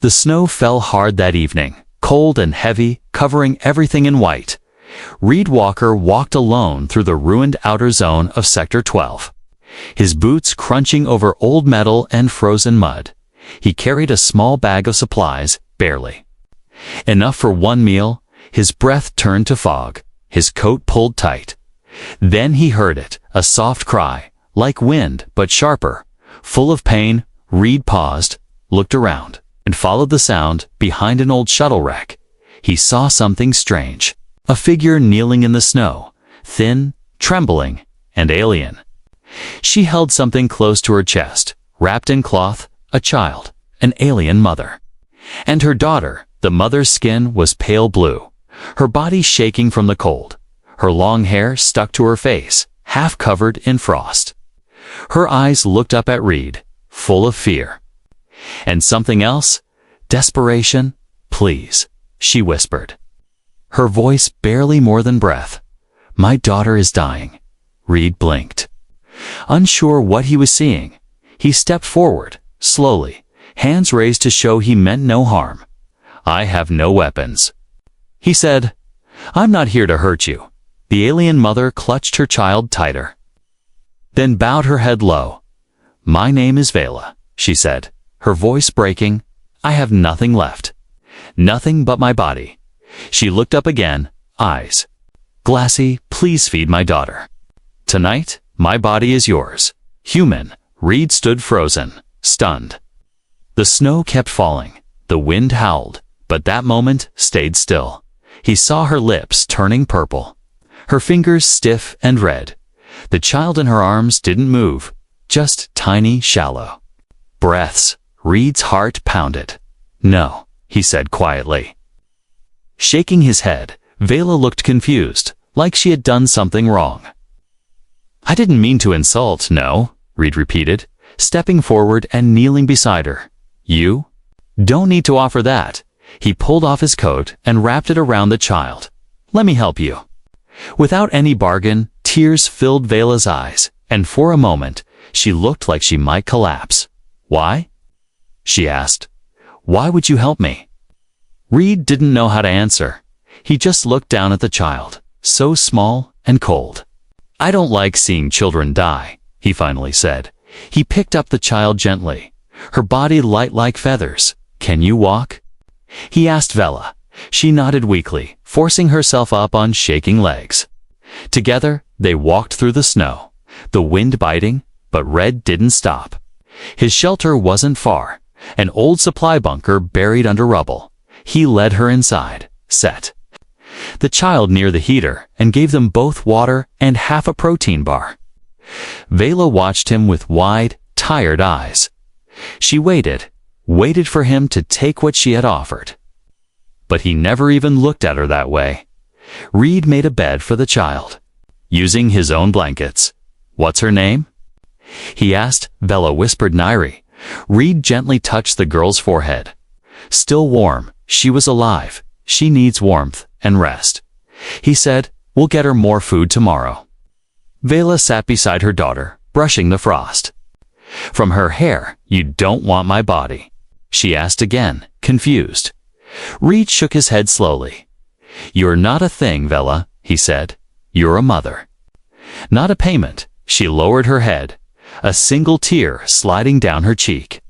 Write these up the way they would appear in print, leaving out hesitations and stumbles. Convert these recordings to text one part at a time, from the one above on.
The snow fell hard that evening, cold and heavy, covering everything in white. Reed Walker walked alone through the ruined outer zone of Sector 12. His boots crunching over old metal and frozen mud. He carried a small bag of supplies, barely enough for one meal. His breath turned to fog, his coat pulled tight. Then he heard it, a soft cry, like wind but sharper. Full of pain, Reed paused, looked around, and followed the sound behind an old shuttle wreck. He saw something strange. A figure kneeling in the snow, thin, trembling, and alien. She held something close to her chest, wrapped in cloth, a child, an alien mother. And her daughter, the mother's skin was pale blue, her body shaking from the cold. Her long hair stuck to her face, half covered in frost. Her eyes looked up at Reed, full of fear. And something else? Desperation? Please, she whispered. Her voice barely more than breath. My daughter is dying. Reed blinked. Unsure what he was seeing, he stepped forward, slowly, hands raised to show he meant no harm. I have no weapons. He said, I'm not here to hurt you. The alien mother clutched her child tighter, then bowed her head low. My name is Vela, she said, her voice breaking. I have nothing left. Nothing but my body. She looked up again, eyes glassy. Please feed my daughter. Tonight, my body is yours. Human. Reed stood frozen, stunned. The snow kept falling. The wind howled, but that moment stayed still. He saw her lips turning purple, her fingers stiff and red. The child in her arms didn't move, just tiny, shallow breaths. Reed's heart pounded. No, he said quietly. Shaking his head, Vela looked confused, like she had done something wrong. I didn't mean to insult, no, Reed repeated, stepping forward and kneeling beside her. You? Don't need to offer that. He pulled off his coat and wrapped it around the child. Let me help you. Without any bargain, tears filled Vela's eyes, and for a moment, she looked like she might collapse. Why? She asked. Why would you help me? Reed didn't know how to answer. He just looked down at the child, so small and cold. I don't like seeing children die, he finally said. He picked up the child gently, her body light like feathers. Can you walk? He asked Vela. She nodded weakly, forcing herself up on shaking legs. Together, they walked through the snow, the wind biting, but Red didn't stop. His shelter wasn't far, an old supply bunker buried under rubble. He led her inside, set the child near the heater, and gave them both water and half a protein bar. Vela watched him with wide, tired eyes. She waited for him to take what she had offered. But he never even looked at her that way. Reed made a bed for the child, using his own blankets. What's her name? He asked. Vela whispered Nairi. Reed gently touched the girl's forehead. Still warm, she was alive. She needs warmth and rest. He said, we'll get her more food tomorrow. Vela sat beside her daughter, brushing the frost from her hair. You don't want my body? She asked again, confused. Reed shook his head slowly. You're not a thing, Vela, he said. You're a mother. Not a payment. She lowered her head, a single tear sliding down her cheek.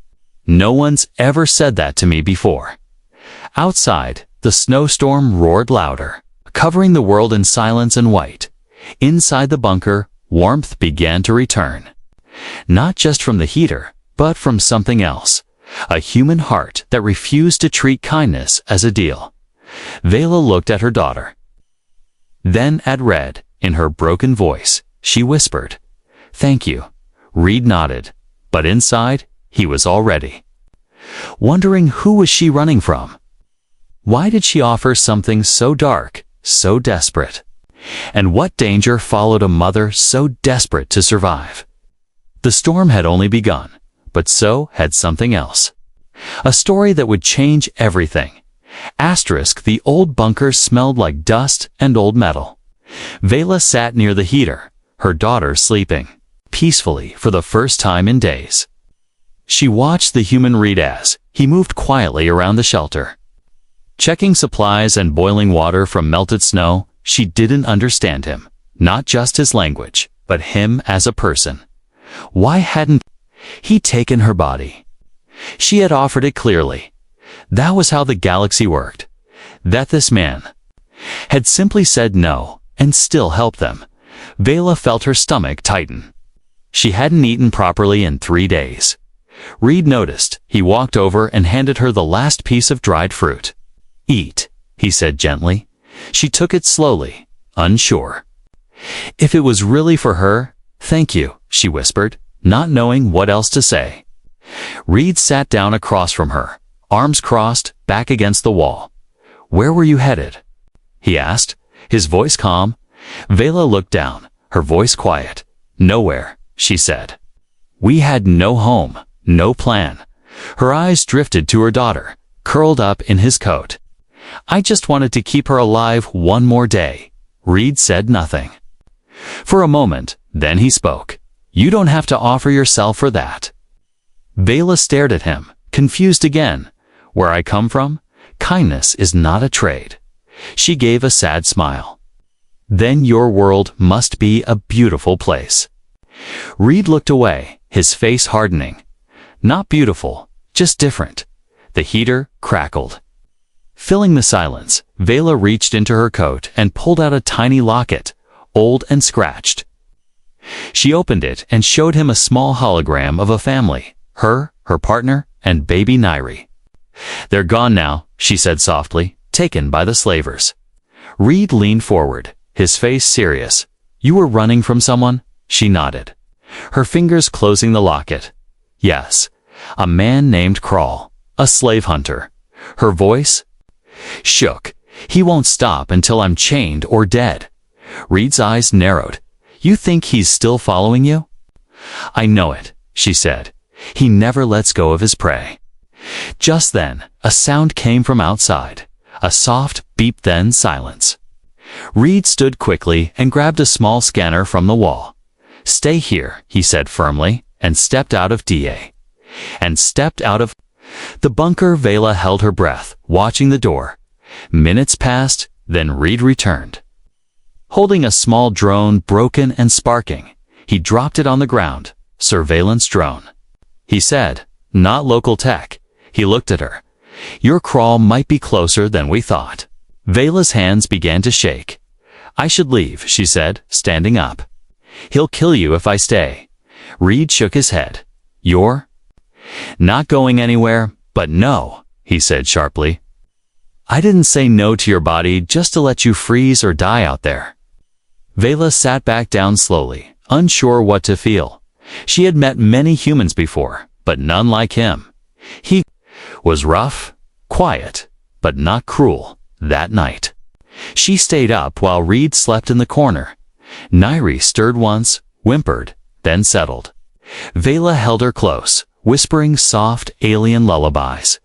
No one's ever said that to me before. Outside, the snowstorm roared louder, covering the world in silence and white. Inside the bunker, warmth began to return. Not just from the heater, but from something else. A human heart that refused to treat kindness as a deal. Vela looked at her daughter. Then at Red, in her broken voice, she whispered, Thank you. Reed nodded, but inside, he was already wondering who was she running from. Why did she offer something so dark, so desperate? And what danger followed a mother so desperate to survive? The storm had only begun, but so had something else. A story that would change everything. Asterisk, the old bunker smelled like dust and old metal. Vela sat near the heater, her daughter sleeping peacefully for the first time in days. She watched the human Reed as he moved quietly around the shelter. Checking supplies and boiling water from melted snow, she didn't understand him. Not just his language, but him as a person. Why hadn't he taken her body? She had offered it clearly. That was how the galaxy worked. That this man had simply said no and still helped them. Vela felt her stomach tighten. She hadn't eaten properly in 3 days. Reed noticed. He walked over and handed her the last piece of dried fruit. "Eat," he said gently. She took it slowly, unsure. If it was really for her, "Thank you," she whispered, not knowing what else to say. Reed sat down across from her, arms crossed, back against the wall. "Where were you headed?" he asked, his voice calm. Vela looked down, her voice quiet. "Nowhere," she said. "We had no home, no plan." Her eyes drifted to her daughter, curled up in his coat. "I just wanted to keep her alive one more day." Reed said nothing. For a moment, then he spoke. "You don't have to offer yourself for that." Vela stared at him, confused again. "Where I come from, kindness is not a trade." She gave a sad smile. "Then your world must be a beautiful place." Reed looked away, his face hardening. Not beautiful, just different. The heater crackled. Filling the silence, Vela reached into her coat and pulled out a tiny locket, old and scratched. She opened it and showed him a small hologram of a family, her partner, and baby Nairi. "They're gone now," she said softly, "taken by the slavers." Reed leaned forward, his face serious. "You were running from someone?" She nodded, her fingers closing the locket. "Yes, a man named Crawl, a slave hunter." Her voice shook. "He won't stop until I'm chained or dead." Reed's eyes narrowed. "You think he's still following you?" "I know it," she said. "He never lets go of his prey." Just then, a sound came from outside. A soft beep, then silence. Reed stood quickly and grabbed a small scanner from the wall. "Stay here," he said firmly, and stepped out of the bunker. Vela held her breath, watching the door. Minutes passed, then Reed returned. Holding a small drone, broken and sparking, he dropped it on the ground. "Surveillance drone," he said. "Not local tech." He looked at her. "Your Crawl might be closer than we thought." Vela's hands began to shake. "I should leave," she said, standing up. "He'll kill you if I stay." Reed shook his head. "You're not going anywhere?" "But no," he said sharply. "I didn't say no to your body just to let you freeze or die out there." Vela sat back down slowly, unsure what to feel. She had met many humans before, but none like him. He was rough, quiet, but not cruel. That night, she stayed up while Reed slept in the corner. Nairi stirred once, whimpered, then settled. Vela held her close, whispering soft alien lullabies.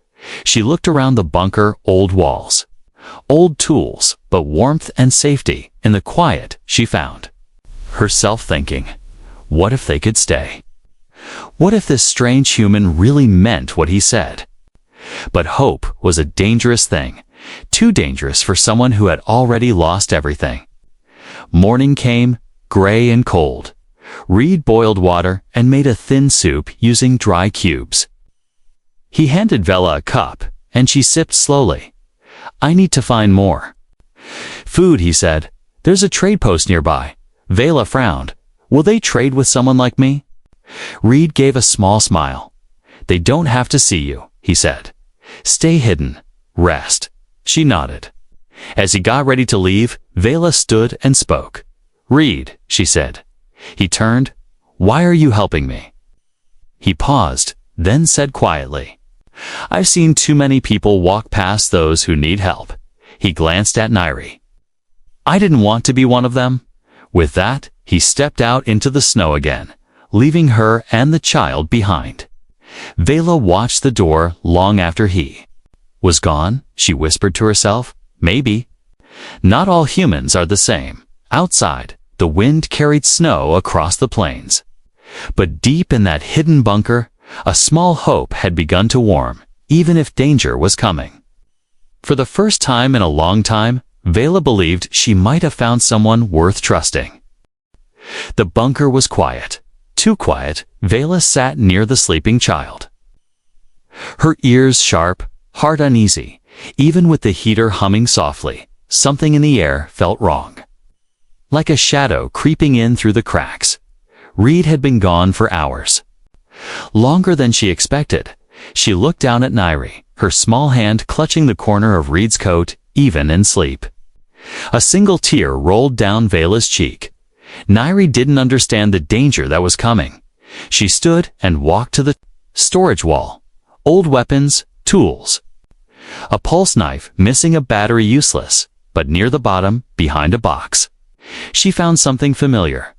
She looked around the bunker, old walls, old tools, but warmth and safety in the quiet she found. Herself thinking, what if they could stay? What if this strange human really meant what he said? But hope was a dangerous thing, too dangerous for someone who had already lost everything. Morning came, gray and cold. Reed boiled water and made a thin soup using dry cubes. He handed Vela a cup, and she sipped slowly. "I need to find more food," he said. "There's a trade post nearby." Vela frowned. "Will they trade with someone like me?" Reed gave a small smile. "They don't have to see you," he said. "Stay hidden. Rest." She nodded. As he got ready to leave, Vela stood and spoke. "Reed," she said. He turned. "Why are you helping me?" He paused, then said quietly, "I've seen too many people walk past those who need help." He glanced at Nairi. "I didn't want to be one of them." With that, he stepped out into the snow again, leaving her and the child behind. Vela watched the door long after he was gone. She whispered to herself, "Maybe. Not all humans are the same." Outside, the wind carried snow across the plains. But deep in that hidden bunker, a small hope had begun to warm. even if danger was coming. For the first time in a long time, Vela believed she might have found someone worth trusting. The bunker was quiet. Too quiet, Vela sat near the sleeping child. Her ears sharp, heart uneasy. Even with the heater humming softly, something in the air felt wrong. Like a shadow creeping in through the cracks. Reed had been gone for hours. Longer than she expected. She looked down at Nairi, her small hand clutching the corner of Reed's coat, even in sleep. A single tear rolled down Vela's cheek. Nairi didn't understand the danger that was coming. She stood and walked to the storage wall. Old weapons, tools. A pulse knife missing a battery, useless, but near the bottom, behind a box. She found something familiar.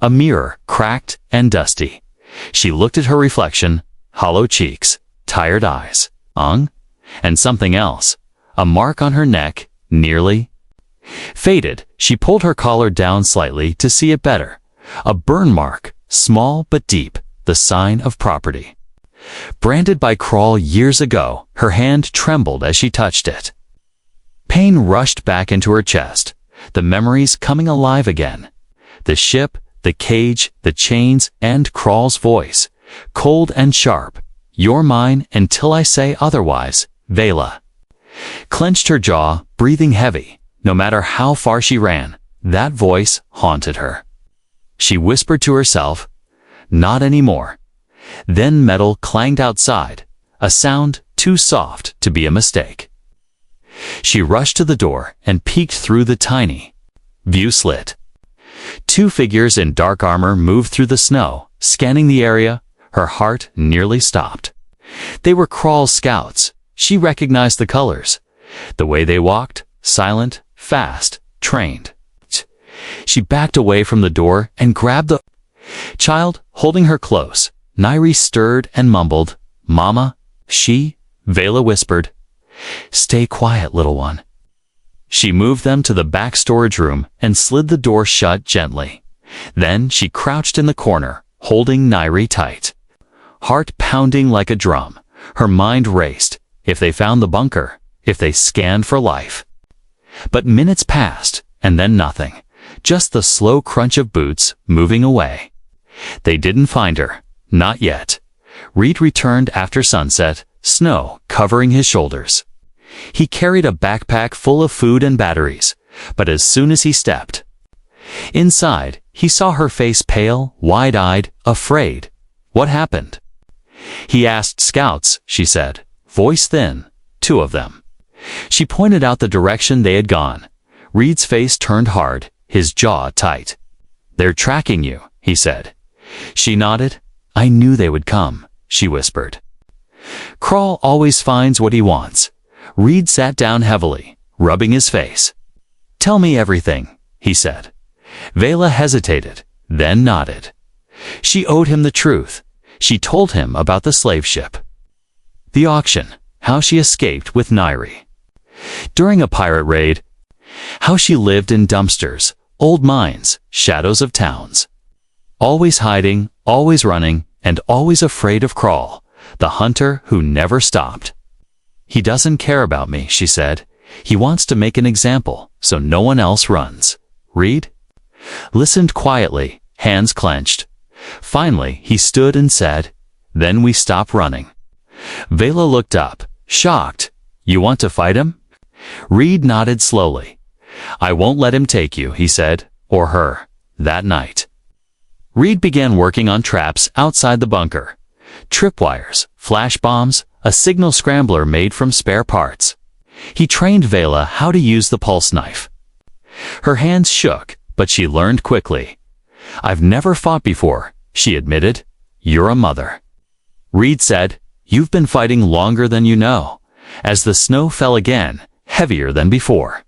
A mirror, cracked and dusty. She looked at her reflection, hollow cheeks, tired eyes, and something else. A mark on her neck, nearly faded. She pulled her collar down slightly to see it better. A burn mark, small but deep, the sign of property. Branded by Kral years ago, her hand trembled as she touched it. Pain rushed back into her chest, the memories coming alive again. The ship, the cage, the chains, and Kral's voice, cold and sharp. "You're mine until I say otherwise, Vela." Clenched her jaw, breathing heavy. No matter how far she ran, that voice haunted her. She whispered to herself, "Not anymore." Then metal clanged outside, a sound too soft to be a mistake. She rushed to the door and peeked through the tiny view slit. Two figures in dark armor moved through the snow, scanning the area. Her heart nearly stopped. They were Kral's scouts. She recognized the colors. The way they walked, silent, fast, trained. She backed away from the door and grabbed the child, holding her close. Nairi stirred and mumbled, "Mama." Vela whispered, "Stay quiet, little one." She moved them to the back storage room and slid the door shut gently. Then she crouched in the corner, holding Nairi tight. Heart pounding like a drum, her mind raced. If they found the bunker, if they scanned for life. But minutes passed, and then nothing. Just the slow crunch of boots moving away. They didn't find her. Not yet. Reed returned after sunset, snow covering his shoulders. He carried a backpack full of food and batteries, but as soon as he stepped inside, he saw her face pale, wide-eyed, afraid. "What happened?" He asked scouts, she said, voice thin, 2 of them. She pointed out the direction they had gone. Reed's face turned hard, his jaw tight. "They're tracking you," he said. She nodded. "I knew they would come," she whispered. Kral always finds what he wants. Reed sat down heavily, rubbing his face. "Tell me everything," he said. Vela hesitated, then nodded. She owed him the truth. She told him about the slave ship, the auction, how she escaped with Nairi during a pirate raid, how she lived in dumpsters, old mines, shadows of towns. Always hiding, always running, and always afraid of Kral, the hunter who never stopped. "He doesn't care about me," she said. "He wants to make an example, so no one else runs." Reed listened quietly, hands clenched. Finally, he stood and said, "Then we stop running." Vela looked up, shocked. "You want to fight him?" Reed nodded slowly. "I won't let him take you," he said, "or her." That night, Reed began working on traps outside the bunker. Tripwires, flash bombs, a signal scrambler made from spare parts. He trained Vela how to use the pulse knife. Her hands shook, but she learned quickly. "I've never fought before," she admitted. "You're a mother." Reed said, "You've been fighting longer than you know." As the snow fell again, heavier than before,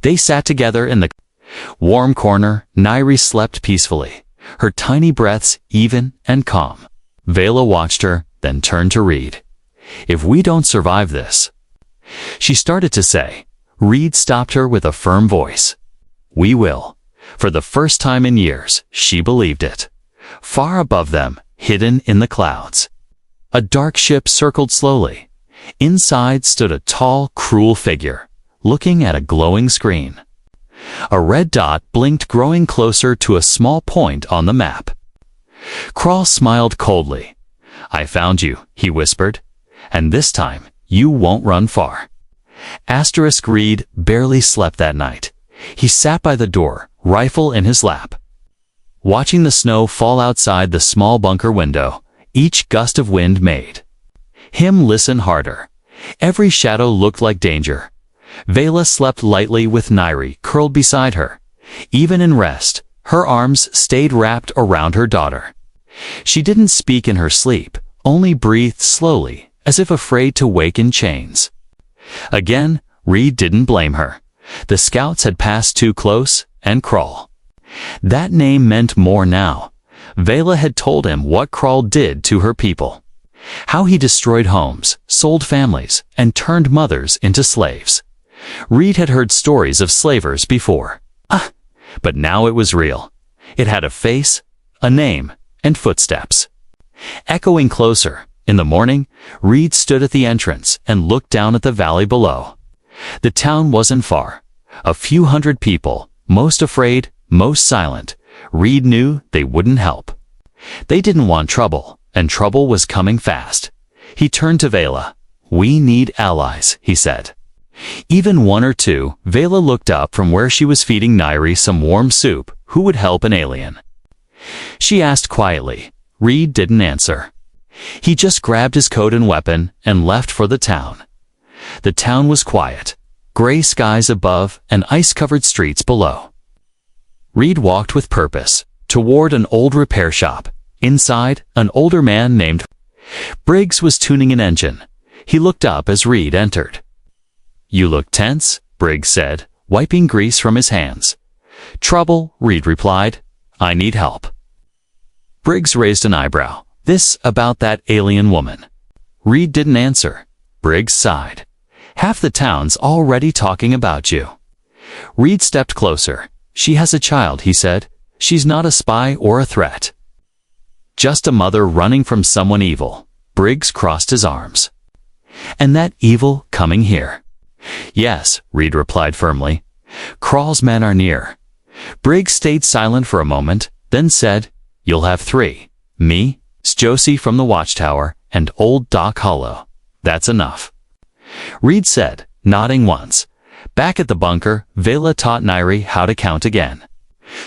they sat together in the warm corner. Nairi slept peacefully, her tiny breaths even and calm. Vela watched her, then turned to Reed. "If we don't survive this," she started to say. Reed stopped her with a firm voice. "We will." For the first time in years, she believed it. Far above them, hidden in the clouds, a dark ship circled slowly. Inside stood a tall, cruel figure, looking at a glowing screen. A red dot blinked, growing closer to a small point on the map. Crawl smiled coldly. "I found you," he whispered, "and this time you won't run far." Reed barely slept that night. He sat by the door, rifle in his lap, watching the snow fall outside the small bunker window. Each gust of wind made him listen harder. Every shadow looked like danger. Vela slept lightly with Nairi curled beside her. Even in rest, her arms stayed wrapped around her daughter. She didn't speak in her sleep, only breathed slowly, as if afraid to wake in chains. Again, Reed didn't blame her. The scouts had passed too close, and Crawl. That name meant more now. Vela had told him what Crawl did to her people. How he destroyed homes, sold families, and turned mothers into slaves. Reed had heard stories of slavers before. But now it was real. It had a face, a name, and footsteps. Echoing closer, in the morning, Reed stood at the entrance and looked down at the valley below. The town wasn't far. A few hundred people, most afraid, most silent. Reed knew they wouldn't help. They didn't want trouble, and trouble was coming fast. He turned to Vela. "We need allies," he said. "Even one or two." Vela looked up from where she was feeding Nairi some warm soup. Who would help an alien? She asked quietly. Reed didn't answer. He just grabbed his coat and weapon and left for the town. The town was quiet. Gray skies above and ice-covered streets below. Reed walked with purpose, toward an old repair shop. Inside, an older man named Briggs was tuning an engine. He looked up as Reed entered. "You look tense," Briggs said, wiping grease from his hands. "Trouble," Reed replied. "I need help." Briggs raised an eyebrow. "This about that alien woman." Reed didn't answer. Briggs sighed. "Half the town's already talking about you." Reed stepped closer. "She has a child," he said. "She's not a spy or a threat. Just a mother running from someone evil." Briggs crossed his arms. "And that evil coming here?" "Yes," Reed replied firmly. "Crawl's men are near." Briggs stayed silent for a moment, then said, "You'll have three. Me, Josie from the watchtower, and old Doc Hollow. That's enough." Reed said, nodding once. Back at the bunker, Vela taught Nairi how to count again.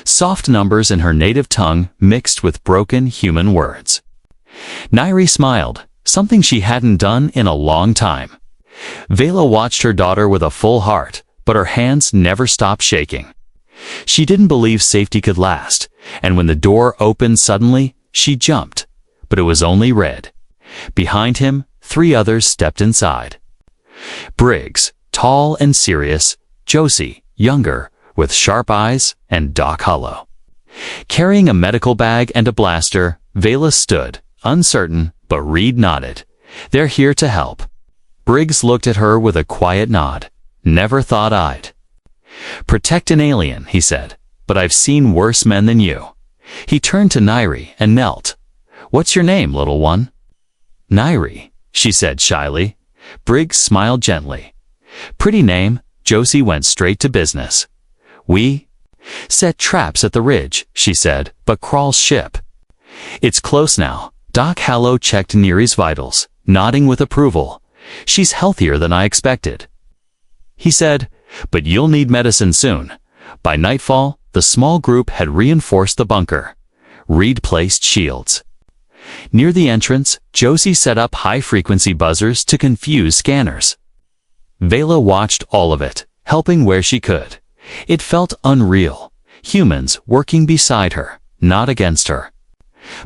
Soft numbers in her native tongue mixed with broken human words. Nairi smiled, something she hadn't done in a long time. Vela watched her daughter with a full heart, but her hands never stopped shaking. She didn't believe safety could last, and when the door opened suddenly, she jumped. But it was only Red. Behind him, 3 others stepped inside. Briggs, tall and serious, Josie, younger, with sharp eyes, and Doc Hollow. Carrying a medical bag and a blaster, Vela stood, uncertain, but Reed nodded. "They're here to help." Briggs looked at her with a quiet nod. "Never thought I'd protect an alien," he said, "but I've seen worse men than you." He turned to Nairi and knelt. "What's your name, little one?" "Nairi," she said shyly. Briggs smiled gently. "Pretty name." Josie went straight to business. "We set traps at the ridge," she said, "but Crawl's ship. It's close now." Doc Hollow checked Nairi's vitals, nodding with approval. "She's healthier than I expected." He said, "But you'll need medicine soon." By nightfall, the small group had reinforced the bunker. Reed placed shields. Near the entrance, Josie set up high-frequency buzzers to confuse scanners. Vela watched all of it, helping where she could. It felt unreal. Humans working beside her, not against her.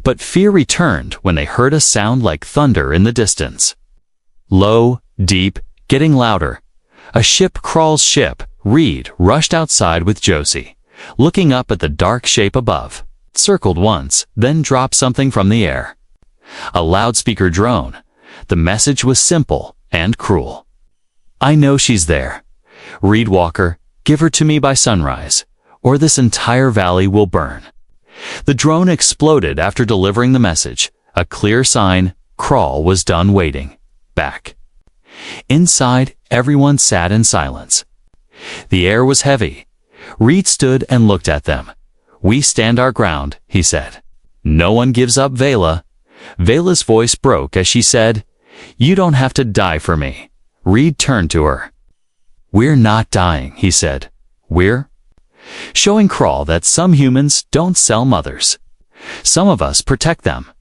But fear returned when they heard a sound like thunder in the distance. Low, deep, getting louder. A ship. Crawl's ship. Reed rushed outside with Josie, looking up at the dark shape above. Circled once, then dropped something from the air. A loudspeaker drone. The message was simple and cruel. "I know she's there. Reed Walker, give her to me by sunrise, or this entire valley will burn." The drone exploded after delivering the message, a clear sign Crawl was done waiting. Back. Inside, everyone sat in silence. The air was heavy. Reed stood and looked at them. "We stand our ground," he said. "No one gives up Vela." Vela's voice broke as she said, "You don't have to die for me." Reed turned to her. "We're not dying," he said. "We're showing Crawl that some humans don't sell mothers. Some of us protect them."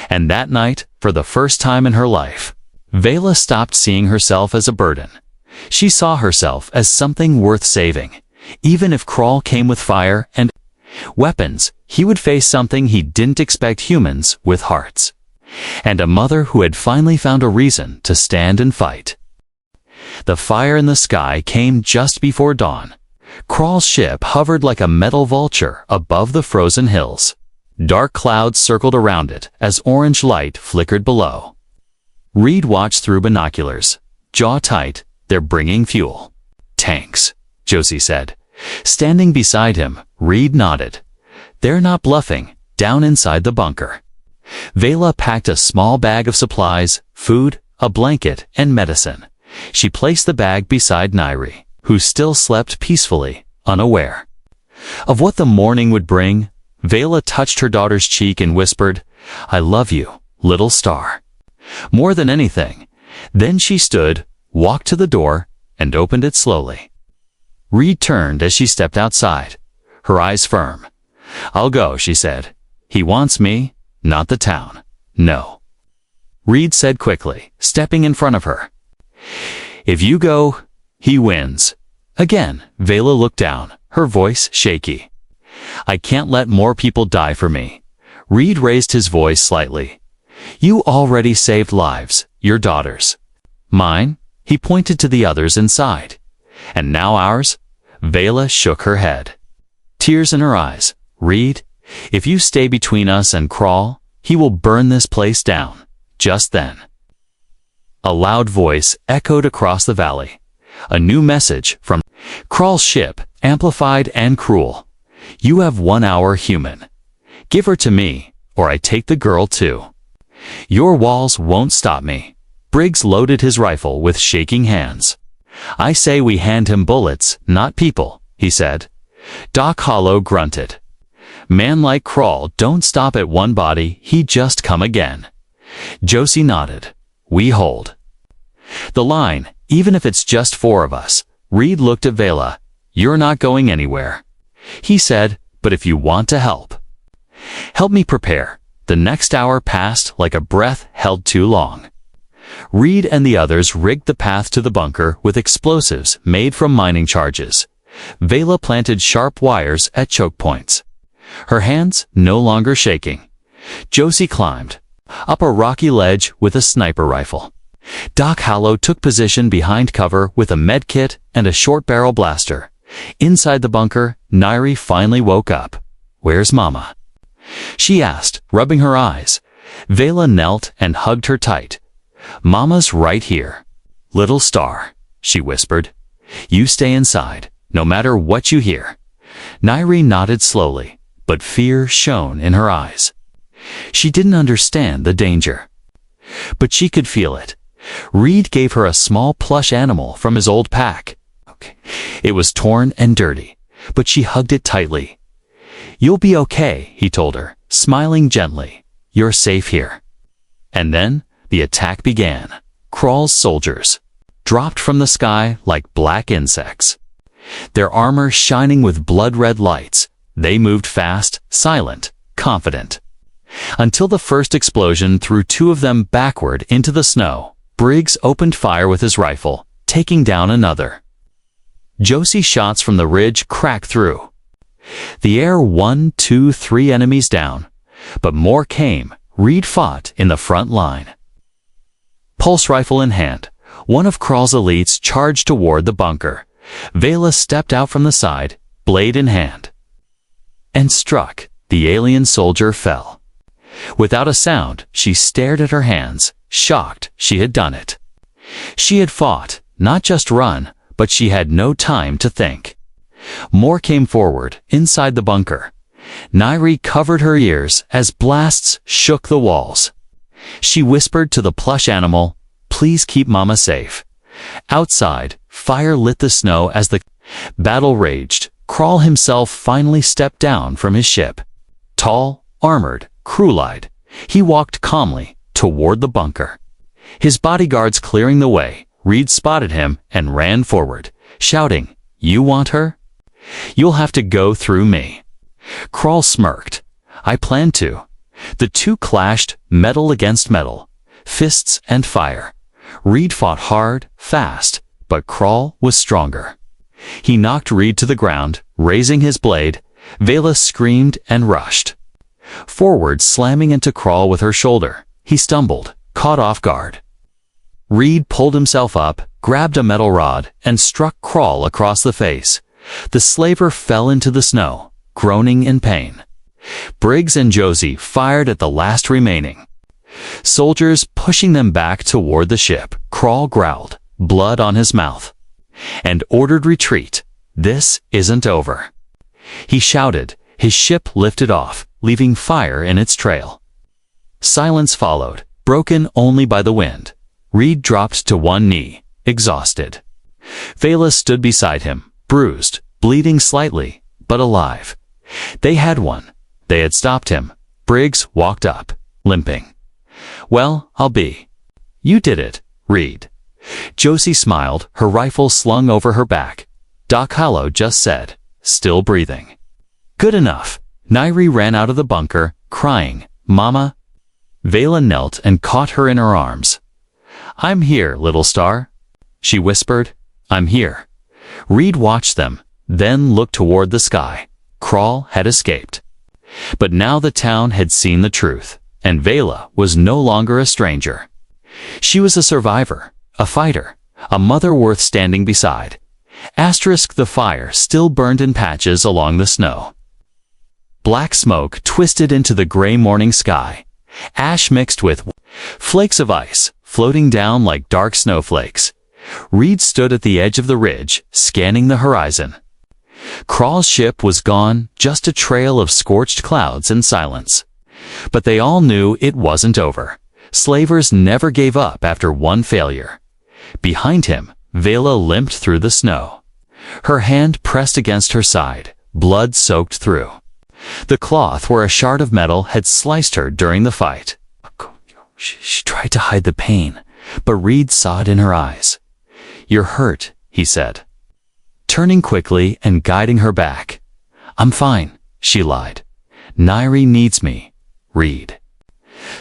And that night, for the first time in her life, Vela stopped seeing herself as a burden. She saw herself as something worth saving. Even if Crawl came with fire and weapons, he would face something he didn't expect: humans with hearts. And a mother who had finally found a reason to stand and fight. The fire in the sky came just before dawn. Crawl's ship hovered like a metal vulture above the frozen hills. Dark clouds circled around it as orange light flickered below. Reed watched through binoculars. Jaw tight, "They're bringing fuel." "Tanks," Josie said. Standing beside him, Reed nodded. "They're not bluffing." Down inside the bunker, Vela packed a small bag of supplies, food, a blanket, and medicine. She placed the bag beside Nairi, who still slept peacefully, unaware of what the morning would bring. Vela touched her daughter's cheek and whispered, "I love you, little star." More than anything. Then she stood, walked to the door, and opened it slowly. Reed turned as she stepped outside, her eyes firm. "I'll go," she said. "He wants me, not the town." "No," Reed said quickly, stepping in front of her. "If you go, he wins." Again, Vela looked down, her voice shaky. "I can't let more people die for me." Reed raised his voice slightly. "You already saved lives, your daughters. Mine?" He pointed to the others inside. "And now ours?" Vela shook her head, tears in her eyes. "Reed, if you stay between us and Crawl, he will burn this place down." Just then, a loud voice echoed across the valley. A new message from Crawl's ship, amplified and cruel. "You have 1 hour, human. Give her to me, or I take the girl too. Your walls won't stop me." Briggs loaded his rifle with shaking hands. "I say we hand him bullets, not people," he said. Doc Hollow grunted. "Man like Crawl don't stop at one body, he just come again." Josie nodded. "We hold the line, even if it's just 4 of us." Reed looked at Vela. "You're not going anywhere," he said, "but if you want to help me prepare." The next hour passed like a breath held too long. Reed and the others rigged the path to the bunker with explosives made from mining charges. Vela planted sharp wires at choke points, her hands no longer shaking. Josie climbed up a rocky ledge with a sniper rifle. Doc Hollow took position behind cover with a med kit and a short-barrel blaster. Inside the bunker, Nairi finally woke up. "Where's Mama?" she asked, rubbing her eyes. Vela knelt and hugged her tight. "Mama's right here, little star," she whispered. "You stay inside, no matter what you hear." Nairi nodded slowly, but fear shone in her eyes. She didn't understand the danger, but she could feel it. Reed gave her a small plush animal from his old pack. It was torn and dirty, but she hugged it tightly. "You'll be okay," he told her, smiling gently. "You're safe here." And then the attack began. Crawl's soldiers dropped from the sky like black insects, their armor shining with blood-red lights. They moved fast, silent, confident, until the first explosion threw 2 of them backward into the snow. Briggs opened fire with his rifle, taking down another. Josie's shots from the ridge cracked through the air. 1, 2, 3 enemies down, but more came. Reed fought in the front line, pulse rifle in hand. One of Crawl's elites charged toward the bunker. Vela stepped out from the side, blade in hand, and struck. The alien soldier fell. Without a sound, she stared at her hands, shocked she had done it. She had fought, not just run, but she had no time to think. More came forward, inside the bunker. Nairi covered her ears as blasts shook the walls. She whispered to the plush animal, "Please keep Mama safe." Outside, fire lit the snow as the battle raged. Crawl himself finally stepped down from his ship. Tall, armored, cruel-eyed, he walked calmly toward the bunker. His bodyguards clearing the way, Reed spotted him and ran forward, shouting, "You want her? You'll have to go through me." Crawl smirked. "I plan to." The two clashed, metal against metal, fists and fire. Reed fought hard, fast, but Crawl was stronger. He knocked Reed to the ground, raising his blade. Vela screamed and rushed forward, slamming into Crawl with her shoulder. He stumbled, caught off guard. Reed pulled himself up, grabbed a metal rod, and struck Crawl across the face. The slaver fell into the snow, groaning in pain. Briggs and Josie fired at the last remaining soldiers, pushing them back toward the ship. Crawl growled, blood on his mouth, and ordered retreat. "This isn't over," he shouted. His ship lifted off, leaving fire in its trail. Silence followed, broken only by the wind. Reed dropped to one knee, exhausted. Vela stood beside him, bruised, bleeding slightly, but alive. They had won. They had stopped him. Briggs walked up, limping. "Well, I'll be." "You did it, Reed." Josie smiled, her rifle slung over her back. Doc Hollow just said, still breathing. "Good enough." Nairi ran out of the bunker, crying, "Mama." Vela knelt and caught her in her arms. "I'm here, little star," she whispered. "I'm here." Reed watched them, then looked toward the sky. Crawl had escaped. But now the town had seen the truth, and Vela was no longer a stranger. She was a survivor, a fighter, a mother worth standing beside. The fire still burned in patches along the snow. Black smoke twisted into the gray morning sky. Ash mixed with flakes of ice, floating down like dark snowflakes. Reed stood at the edge of the ridge, scanning the horizon. Crawl's ship was gone, just a trail of scorched clouds and silence. But they all knew it wasn't over. Slavers never gave up after one failure. Behind him, Vela limped through the snow. Her hand pressed against her side, blood soaked through the cloth where a shard of metal had sliced her during the fight. She tried to hide the pain, but Reed saw it in her eyes. "You're hurt," he said, turning quickly and guiding her back. "I'm fine," she lied. "Nairi needs me." Reed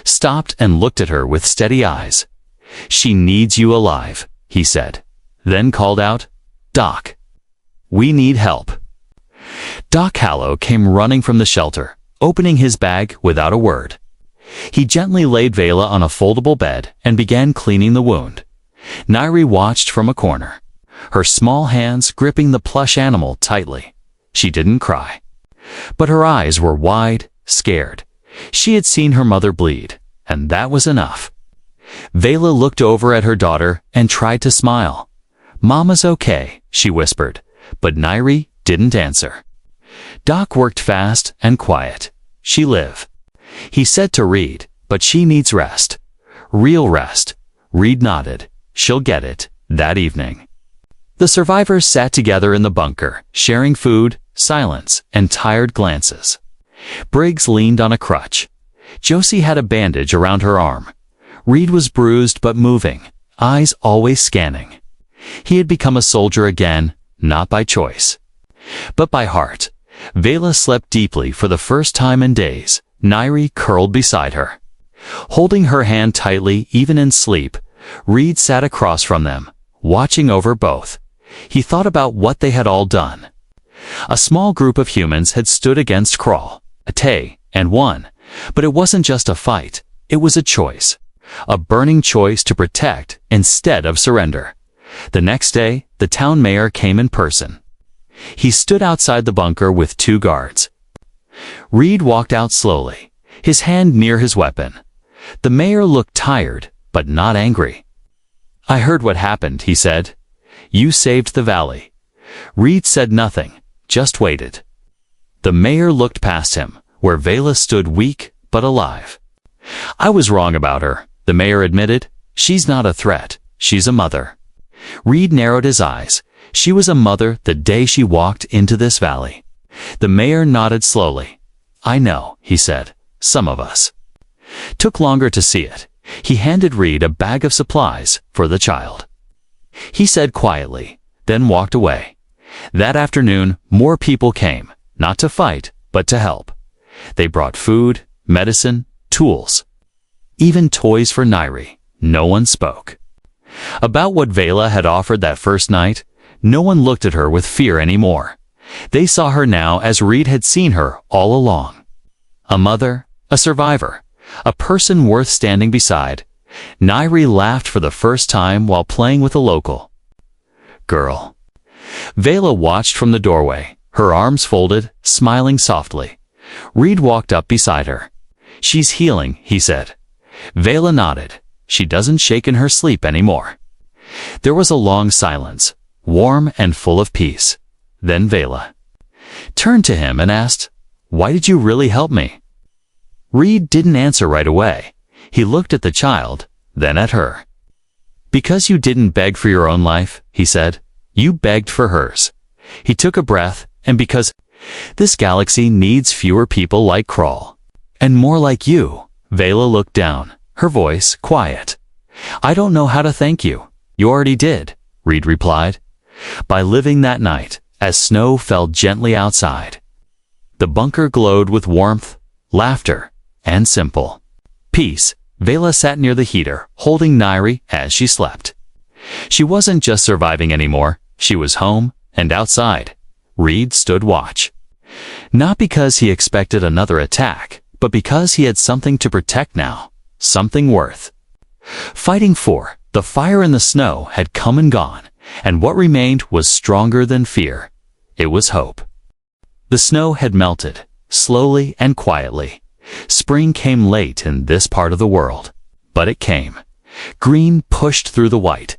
stopped and looked at her with steady eyes. "She needs you alive," he said, then called out, "Doc, we need help." Doc Hollow came running from the shelter, opening his bag without a word. He gently laid Vela on a foldable bed and began cleaning the wound. Nairi watched from a corner, her small hands gripping the plush animal tightly. She didn't cry, but her eyes were wide, scared. She had seen her mother bleed, and that was enough. Vela looked over at her daughter and tried to smile. "Mama's okay," she whispered, but Nairi didn't answer. Doc worked fast and quiet. "She live," he said to Reed, "but she needs rest. Real rest." Reed nodded. "She'll get it." That evening, the survivors sat together in the bunker, sharing food, silence, and tired glances. Briggs leaned on a crutch. Josie had a bandage around her arm. Reed was bruised but moving, eyes always scanning. He had become a soldier again, not by choice, but by heart. Vela slept deeply for the first time in days. Nairi curled beside her, holding her hand tightly even in sleep. Reed sat across from them, watching over both. He thought about what they had all done. A small group of humans had stood against Crawl, Atay, and won. But it wasn't just a fight, it was a choice. A burning choice to protect instead of surrender. The next day, the town mayor came in person. He stood outside the bunker with 2 guards. Reed walked out slowly, his hand near his weapon. The mayor looked tired, but not angry. "I heard what happened," he said. "You saved the valley." Reed said nothing, just waited. The mayor looked past him, where Vela stood weak but alive. "I was wrong about her," the mayor admitted. "She's not a threat, she's a mother." Reed narrowed his eyes. She was a mother the day she walked into this valley. The mayor nodded slowly. I know, he said. Some of us. Took longer to see it. He handed Reed a bag of supplies for the child. He said quietly, then walked away. That afternoon, more people came, not to fight, but to help. They brought food, medicine, tools, even toys for Nairi. No one spoke. About what Vela had offered that first night, no one looked at her with fear anymore. They saw her now as Reed had seen her all along. A mother, a survivor, a person worth standing beside. Nairi laughed for the first time while playing with a local girl. Vela watched from the doorway, her arms folded, smiling softly. Reed walked up beside her. She's healing, he said. Vela nodded. She doesn't shake in her sleep anymore. There was a long silence, warm and full of peace. Then Vela turned to him and asked, Why did you really help me? Reed didn't answer right away. He looked at the child, then at her. Because you didn't beg for your own life, he said. You begged for hers. He took a breath, and because this galaxy needs fewer people like Krull. And more like you. Vela looked down, her voice quiet. I don't know how to thank you. You already did, Reed replied. By living that night, as snow fell gently outside. The bunker glowed with warmth, laughter, and simple peace. Vela sat near the heater, holding Nairi as she slept. She wasn't just surviving anymore. She was home and outside. Reed stood watch. Not because he expected another attack, but because he had something to protect now, something worth fighting for. The fire in the snow had come and gone, and what remained was stronger than fear. It was hope. The snow had melted, slowly and quietly. Spring came late in this part of the world, but it came. Green pushed through the white,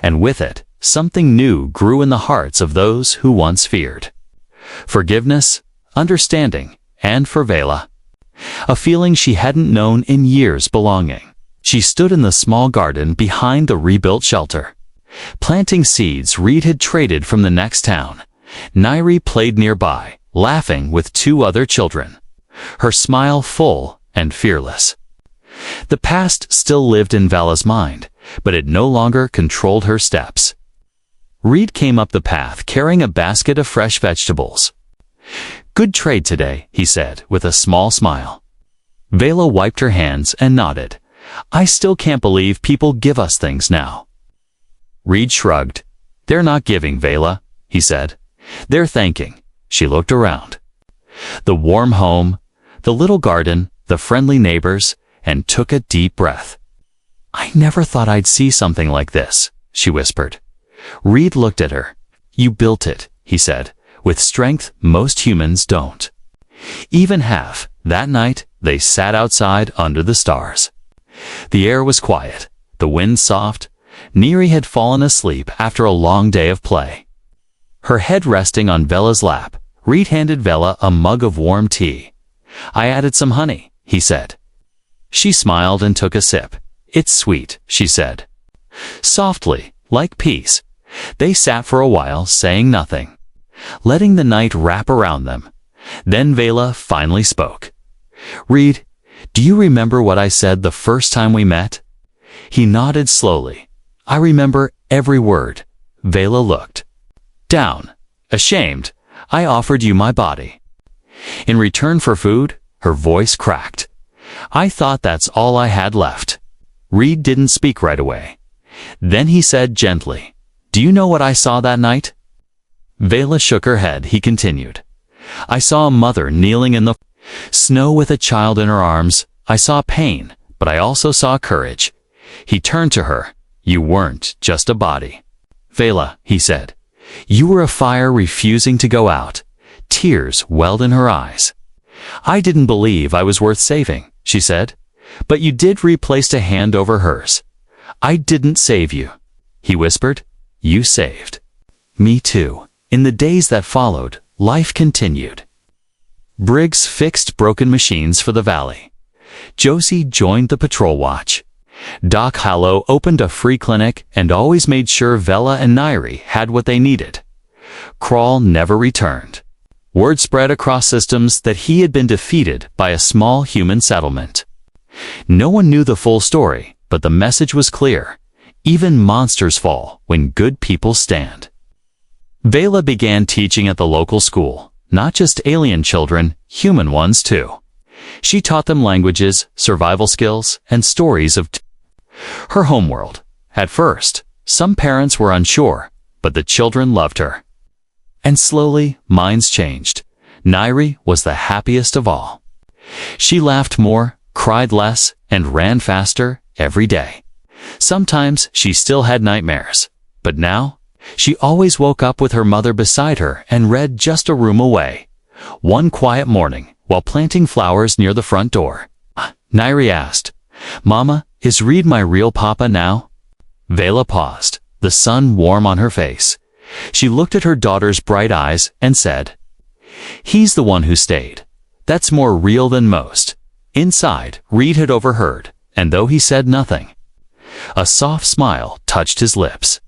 and with it, something new grew in the hearts of those who once feared. Forgiveness, understanding, and for Vela, a feeling she hadn't known in years belonging. She stood in the small garden behind the rebuilt shelter, planting seeds Reed had traded from the next town. Nairi played nearby, laughing with 2 other children, her smile full and fearless. The past still lived in Vela's mind, but it no longer controlled her steps. Reed came up the path carrying a basket of fresh vegetables. Good trade today, he said with a small smile. Vela wiped her hands and nodded. I still can't believe people give us things now. Reed shrugged. They're not giving, Vela, he said. They're thanking. She looked around. The warm home, the little garden, the friendly neighbors, and took a deep breath. I never thought I'd see something like this, she whispered. Reed looked at her. You built it, he said, with strength most humans don't. Even have. That night, they sat outside under the stars. The air was quiet, the wind soft. Nairi had fallen asleep after a long day of play. Her head resting on Vela's lap, Reed handed Vela a mug of warm tea. I added some honey, he said. She smiled and took a sip. It's sweet, she said. Softly, like peace. They sat for a while, saying nothing, letting the night wrap around them. Then Vela finally spoke. Reed, do you remember what I said the first time we met? He nodded slowly. I remember every word. Vela looked down. Ashamed, I offered you my body. In return for food, her voice cracked. I thought that's all I had left. Reed didn't speak right away. Then he said gently, Do you know what I saw that night? Vela shook her head. He continued. I saw a mother kneeling in the snow with a child in her arms. I saw pain, but I also saw courage. He turned to her. You weren't just a body. Vela, he said. You were a fire refusing to go out. Tears welled in her eyes. I didn't believe I was worth saving, she said. But you did replace a hand over hers. I didn't save you, he whispered. You saved me too. In the days that followed, life continued. Briggs fixed broken machines for the valley. Josie joined the patrol watch. Doc Hallow opened a free clinic and always made sure Vela and Nairi had what they needed. Crawl never returned. Word spread across systems that he had been defeated by a small human settlement. No one knew the full story, but the message was clear. Even monsters fall when good people stand. Vela began teaching at the local school, not just alien children, human ones too. She taught them languages, survival skills, and stories of her homeworld. At first, some parents were unsure, but the children loved her. And slowly, minds changed. Nairi was the happiest of all. She laughed more, cried less, and ran faster every day. Sometimes she still had nightmares, but now she always woke up with her mother beside her and read just a room away. One quiet morning, while planting flowers near the front door, Nairi asked, "Mama, is Reed my real papa now?" Vela paused, the sun warm on her face. She looked at her daughter's bright eyes and said, "He's the one who stayed. That's more real than most." Inside, Reed had overheard, and though he said nothing, a soft smile touched his lips.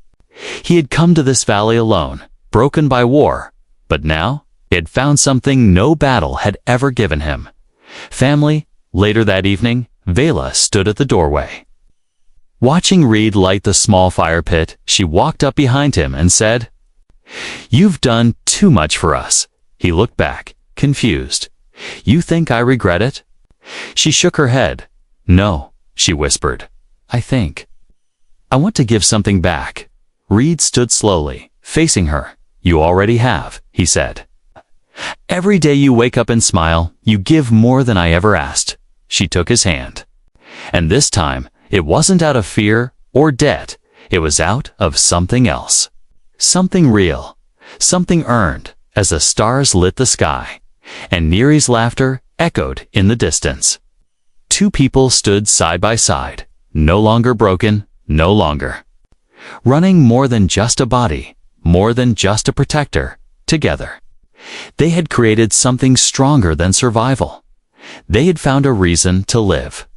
He had come to this valley alone, broken by war, but now he had found something no battle had ever given him. Family. Later that evening, Vela stood at the doorway. Watching Reed light the small fire pit, she walked up behind him and said, "You've done too much for us." He looked back, confused. "You think I regret it?" She shook her head. "No," she whispered. I think I want to give something back." Reed stood slowly, facing her. "You already have," he said. "Every day you wake up and smile, you give more than I ever asked." She took his hand. And this time, it wasn't out of fear or debt. It was out of something else. Something real. Something earned, as the stars lit the sky. And Nairi's laughter echoed in the distance. Two people stood side by side, no longer broken, no longer running more than just a body, more than just a protector, together. They had created something stronger than survival. They had found a reason to live.